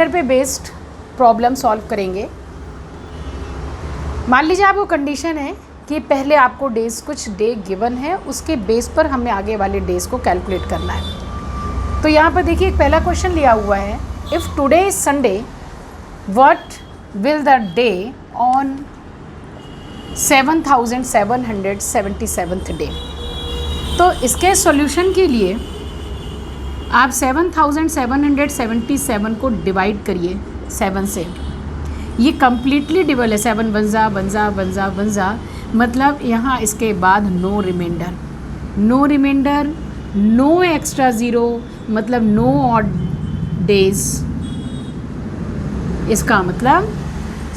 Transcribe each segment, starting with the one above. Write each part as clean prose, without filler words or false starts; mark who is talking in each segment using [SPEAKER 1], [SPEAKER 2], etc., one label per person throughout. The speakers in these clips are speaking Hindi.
[SPEAKER 1] कैलेंडर पे बेस्ड प्रॉब्लम सॉल्व करेंगे। मान लीजिए आपको कंडीशन है कि पहले आपको डेज कुछ डे गिवन है, उसके बेस पर हमें आगे वाले डेज को कैलकुलेट करना है। तो यहाँ पर देखिए एक पहला क्वेश्चन लिया हुआ है, if today is Sunday what will the day on 7777th day. तो इसके सॉल्यूशन के लिए आप 7777 को डिवाइड करिए 7 से। ये कम्प्लीटली डिबल है, 7 1 1 मतलब यहाँ इसके बाद no remainder, no extra zero, मतलब नो ऑड डेज। इसका मतलब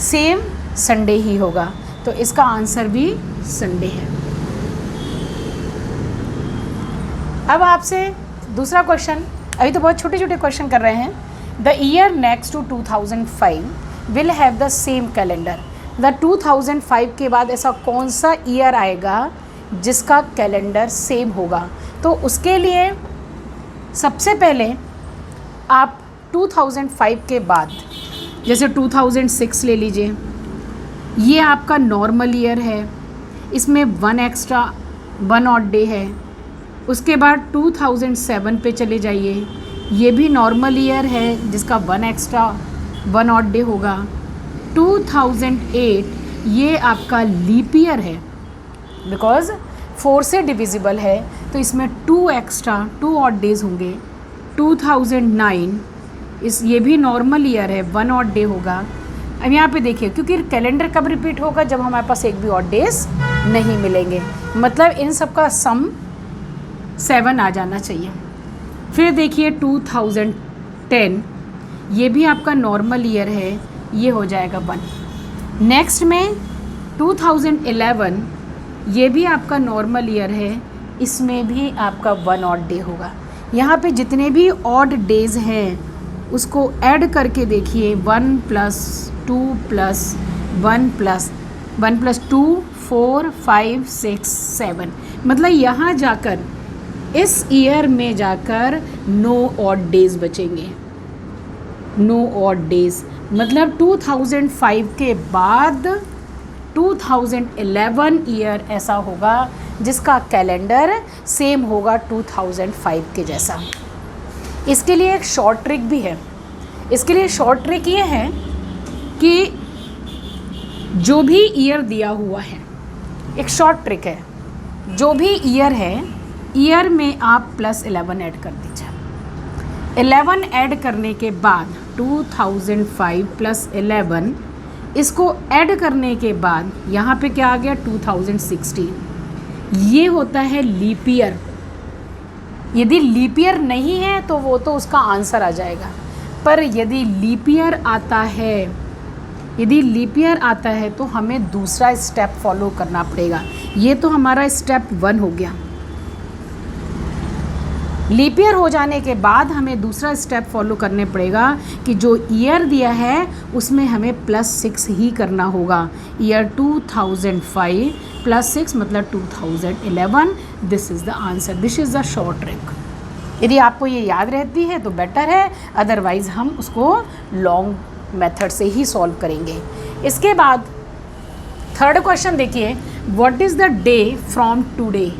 [SPEAKER 1] सेम संडे ही होगा, तो इसका आंसर भी संडे है। अब आपसे दूसरा क्वेश्चन, अभी तो बहुत छोटे छोटे क्वेश्चन कर रहे हैं। The year next to 2005 will have the same calendar. The 2005 के बाद ऐसा कौन सा ईयर आएगा जिसका कैलेंडर सेम होगा। तो उसके लिए सबसे पहले आप 2005 के बाद जैसे 2006 ले लीजिए, ये आपका नॉर्मल ईयर है, इसमें 1 एक्स्ट्रा 1 ऑड डे है। उसके बाद 2007 पे चले जाइए, ये भी नॉर्मल ईयर है जिसका 1 एक्स्ट्रा 1 ऑड डे होगा। 2008 ये आपका लीप ईयर है, बिकॉज 4 से डिविजिबल है, तो इसमें 2 एक्स्ट्रा 2 ऑड डेज होंगे। 2009 ये भी नॉर्मल ईयर है, 1 ऑड डे होगा। अब यहाँ पे देखिए, क्योंकि कैलेंडर कब रिपीट होगा, जब हमारे पास एक भी ऑड डेज नहीं मिलेंगे, मतलब इन सब का सम 7 आ जाना चाहिए। फिर देखिए 2010 ये भी आपका नॉर्मल ईयर है, ये हो जाएगा 1। नेक्स्ट में 2011 ये भी आपका नॉर्मल ईयर है, इसमें भी आपका 1 ऑड डे होगा। यहाँ पे जितने भी ऑड डेज हैं उसको ऐड करके देखिए, 1 + 2 + 1 + 1 + 2 4 5 6 7, मतलब यहाँ जाकर इस ईयर में जाकर नो ऑड डेज बचेंगे। नो ऑड डेज मतलब 2005 के बाद 2011 ईयर ऐसा होगा जिसका कैलेंडर सेम होगा 2005 के जैसा। इसके लिए एक शॉर्ट ट्रिक भी है। इसके लिए शॉर्ट ट्रिक ये है कि जो भी ईयर दिया हुआ है, एक शॉर्ट ट्रिक है, जो भी ईयर है, ईयर में आप +11 ऐड कर दीजिए। 11 ऐड करने के बाद 2005 + 11, इसको ऐड करने के बाद यहाँ पे क्या आ गया 2016। ये होता है लीप ईयर। यदि लीप ईयर नहीं है तो वो तो उसका आंसर आ जाएगा, पर यदि लीप ईयर आता है तो हमें दूसरा स्टेप फॉलो करना पड़ेगा। ये तो हमारा स्टेप 1 हो गया। लीप ईयर हो जाने के बाद हमें दूसरा स्टेप फॉलो करने पड़ेगा कि जो ईयर दिया है उसमें हमें +6 ही करना होगा। ईयर 2005 +6 मतलब 2011। This is the answer, this is the short trick. यदि आपको ये याद रहती है तो बेटर है, अदरवाइज़ हम उसको लॉन्ग मेथड से ही सॉल्व करेंगे। इसके बाद थर्ड क्वेश्चन देखिए, what is the day from today.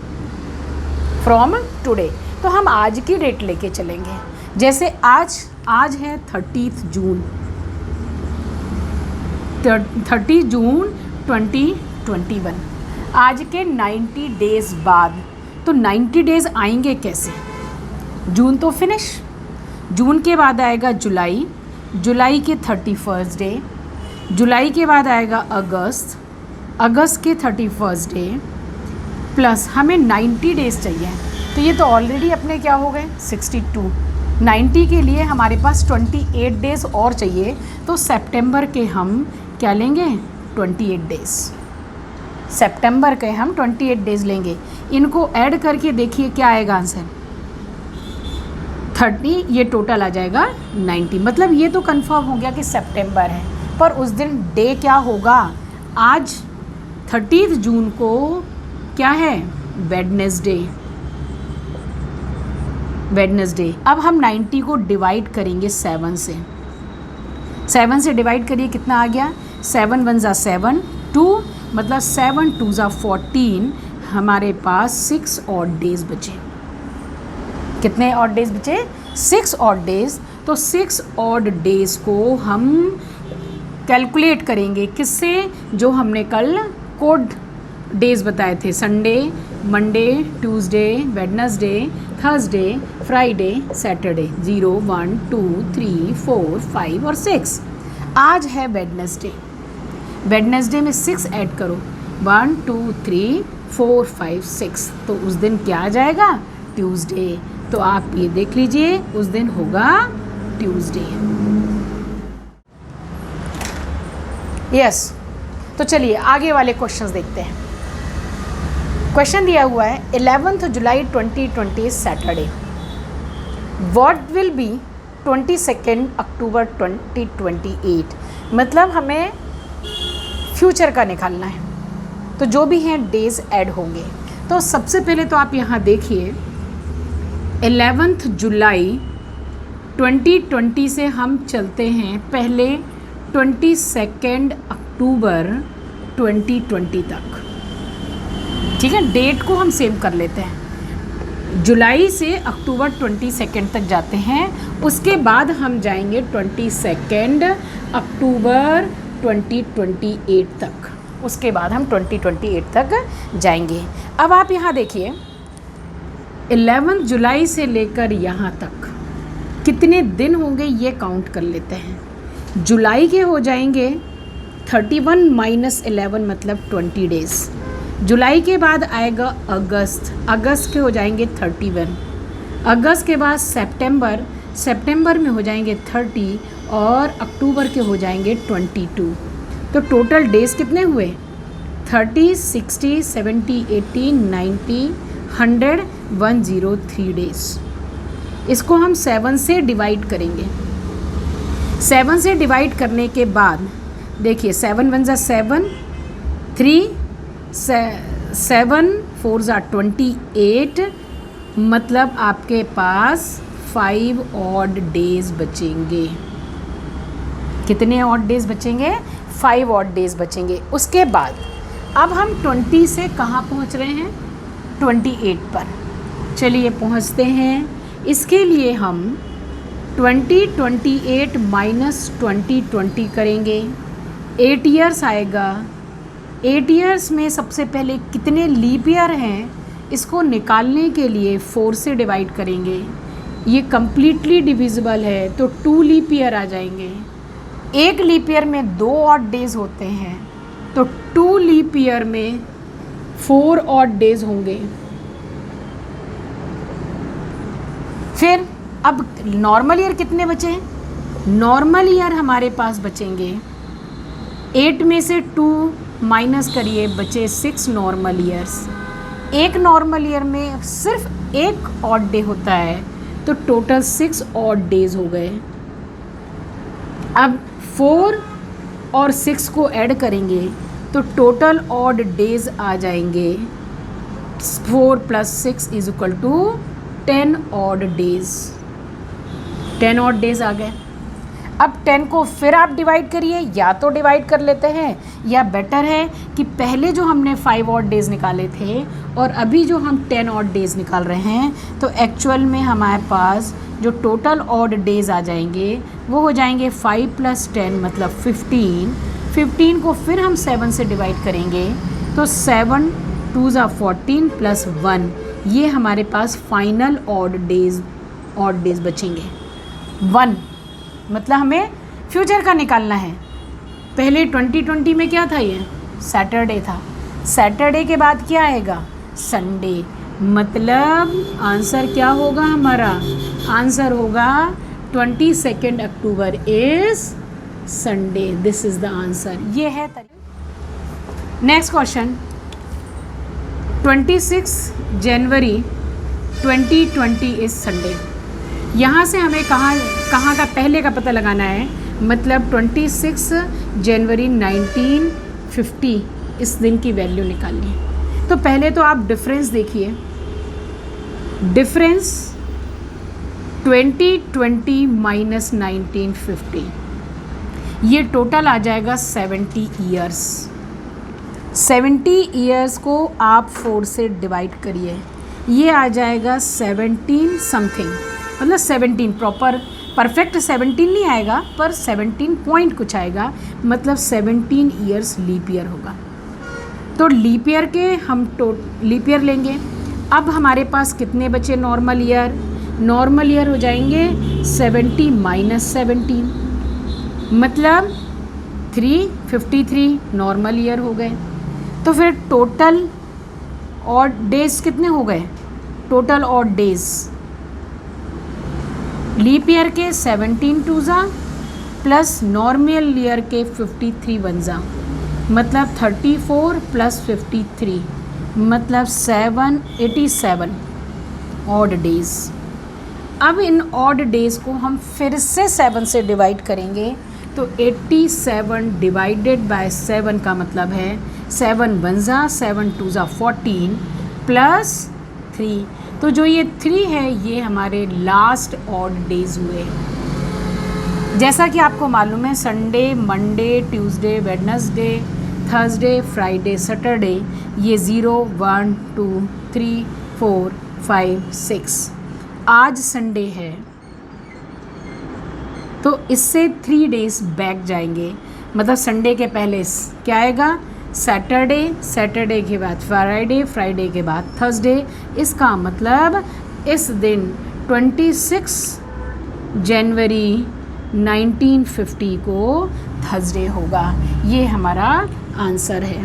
[SPEAKER 1] तो हम आज की डेट लेके चलेंगे। जैसे आज है 30 जून 2021। आज के 90 डेज़ बाद, तो 90 डेज़ आएंगे कैसे। जून तो फिनिश, जून के बाद आएगा जुलाई के 31 डे, जुलाई के बाद आएगा अगस्त के 31 डे, प्लस हमें 90 डेज़ चाहिए। तो ये तो ऑलरेडी अपने क्या हो गए 62। 90 के लिए हमारे पास 28 डेज़ और चाहिए, तो सितंबर के हम क्या लेंगे 28 डेज़। सितंबर के हम 28 डेज़ लेंगे। इनको ऐड करके देखिए क्या आएगा आंसर 30, ये टोटल आ जाएगा 90। मतलब ये तो कंफर्म हो गया कि सितंबर है, पर उस दिन डे क्या होगा। आज 30 जून को क्या है वेडनेसडे। अब हम 90 को डिवाइड करेंगे 7 से। 7 से डिवाइड करिए, कितना आ गया, 7 1 ज़ा 7, 2 मतलब 7 2 ज़ा 14, हमारे पास 6 ऑड डेज बचे। कितने ऑड डेज बचे, 6 ऑड डेज। तो 6 ऑड डेज को हम कैलकुलेट करेंगे किससे, जो हमने कल कोड डेज बताए थे, Sunday, Monday, Tuesday, Wednesday, Thursday, Friday, Saturday, 0 1 2 3 4 5 और 6। आज है वेडनेसडे, वेडनेसडे में 6 ऐड करो, 1 2 3 4 5 6, तो उस दिन क्या आ जाएगा, ट्यूसडे। तो आप ये देख लीजिए, उस दिन होगा ट्यूसडे। यस, तो चलिए आगे वाले क्वेश्चंस देखते हैं। क्वेश्चन दिया हुआ है 11 जुलाई 2020 सैटरडे, व्हाट विल बी 22 अक्टूबर 2028। मतलब हमें फ्यूचर का निकालना है, तो जो भी हैं डेज ऐड होंगे। तो सबसे पहले तो आप यहाँ देखिए 11 जुलाई 2020 से हम चलते हैं पहले 22 अक्टूबर 2020 तक, ठीक है। डेट को हम सेव कर लेते हैं, जुलाई से अक्टूबर 22 तक जाते हैं, उसके बाद हम जाएंगे 22 अक्टूबर 2028 तक, उसके बाद हम 2028 तक जाएंगे। अब आप यहाँ देखिए 11 जुलाई से लेकर यहाँ तक कितने दिन होंगे ये काउंट कर लेते हैं। जुलाई के हो जाएंगे 31 माइनस 11 मतलब 20 डेज़। जुलाई के बाद आएगा अगस्त, अगस्त के हो जाएंगे 31, अगस्त के बाद सितंबर, सितंबर में हो जाएंगे 30 और अक्टूबर के हो जाएंगे 22। तो टोटल डेज़ कितने हुए, 30 60 70 80 90 100 103 डेज़। इसको हम 7 से डिवाइड करेंगे। 7 से डिवाइड करने के बाद देखिए 7 1 ज़ा 7, 3 7 4 ज़ा 28, मतलब आपके पास 5 ऑड डेज़ बचेंगे। कितने ऑड डेज़ बचेंगे, 5 ऑड डेज़ बचेंगे। उसके बाद अब हम 20 से कहाँ पहुँच रहे हैं, 28 पर। चलिए पहुँचते हैं। इसके लिए हम 2028 माइनस 2020 करेंगे, 8 ईयर्स आएगा। 8 ईयर्स में सबसे पहले कितने लीप ईयर हैं, इसको निकालने के लिए 4 से डिवाइड करेंगे। ये कम्प्लीटली डिविजिबल है तो 2 लीप ईयर आ जाएंगे। एक लीप ईयर में 2 ऑड डेज़ होते हैं, तो 2 लीप ईयर में 4 ऑड डेज़ होंगे। फिर अब नॉर्मल ईयर कितने बचे हैं, नॉर्मल ईयर हमारे पास बचेंगे 8 में से 2 माइनस करिए, बचे 6 नॉर्मल ईयर्स। एक नॉर्मल ईयर में सिर्फ एक ऑड डे होता है, तो टोटल 6 ऑड डेज हो गए। अब 4 और 6 को ऐड करेंगे तो टोटल ऑड डेज आ जाएंगे 4 + 6 = 10 ऑड डेज। 10 ऑड डेज आ गए। अब 10 को फिर आप डिवाइड करिए, या तो डिवाइड कर लेते हैं या बेटर है कि पहले जो हमने 5 ऑड डेज़ निकाले थे और अभी जो हम 10 ऑड डेज़ निकाल रहे हैं, तो एक्चुअल में हमारे पास जो टोटल ऑड डेज़ आ जाएंगे वो हो जाएंगे 5 + 10 मतलब 15। 15 को फिर हम 7 से डिवाइड करेंगे तो 7 2 ज़ा 14 + 1, ये हमारे पास फाइनल ऑड डेज़ बचेंगे 1। मतलब हमें फ्यूचर का निकालना है। पहले 2020 में क्या था, ये सैटरडे था, सैटरडे के बाद क्या आएगा, संडे। मतलब आंसर क्या होगा हमारा, आंसर होगा 22 October is Sunday. This is the answer. ये है next question. 26 January 2020 is Sunday. यहाँ से हमें कहाँ का पहले का पता लगाना है, मतलब 26 जनवरी 1950 इस दिन की वैल्यू निकालनी है। तो पहले तो आप डिफरेंस देखिए, डिफरेंस 2020 माइनस 1950, ये टोटल आ जाएगा 70 ईयर्स। 70 ईयर्स को आप 4 से डिवाइड करिए, ये आ जाएगा 17 समथिंग, मतलब 17 प्रॉपर परफेक्ट 17 नहीं आएगा पर 17 पॉइंट कुछ आएगा, मतलब 17 ईयर्स लीप ईयर होगा। तो लीप ईयर के हम लीप ईयर लेंगे। अब हमारे पास कितने बचे नॉर्मल ईयर? नॉर्मल ईयर हो जाएंगे 70 माइनस 17, मतलब 353 नॉर्मल ईयर हो गए। तो फिर टोटल ऑड डेज कितने हो गए? Total odd days leap year के 17 टू ज़ा प्लस नॉर्मल ईयर के 53 वन ज़ा, मतलब 34 प्लस 53, मतलब 787 ऑड डेज। अब इन ऑड डेज को हम फिर से 7 से डिवाइड करेंगे, तो 87 डिवाइडेड बाय 7 का मतलब है 7 वन ज़ा 7 टू ज़ा 14 प्लस 3। तो जो ये 3 है ये हमारे लास्ट ऑड डेज हुए। जैसा कि आपको मालूम है Sunday, Monday, Tuesday, Wednesday, Thursday, Friday, Saturday, ये 0, 1, 2, 3, 4, 5, 6। आज संडे है तो इससे 3 डेज बैक जाएंगे, मतलब संडे के पहले क्या आएगा? सैटरडे, सैटरडे के बाद फ्राइडे, फ्राइडे के बाद थर्सडे। इसका मतलब इस दिन 26 जनवरी 1950 को थर्सडे होगा। ये हमारा आंसर है।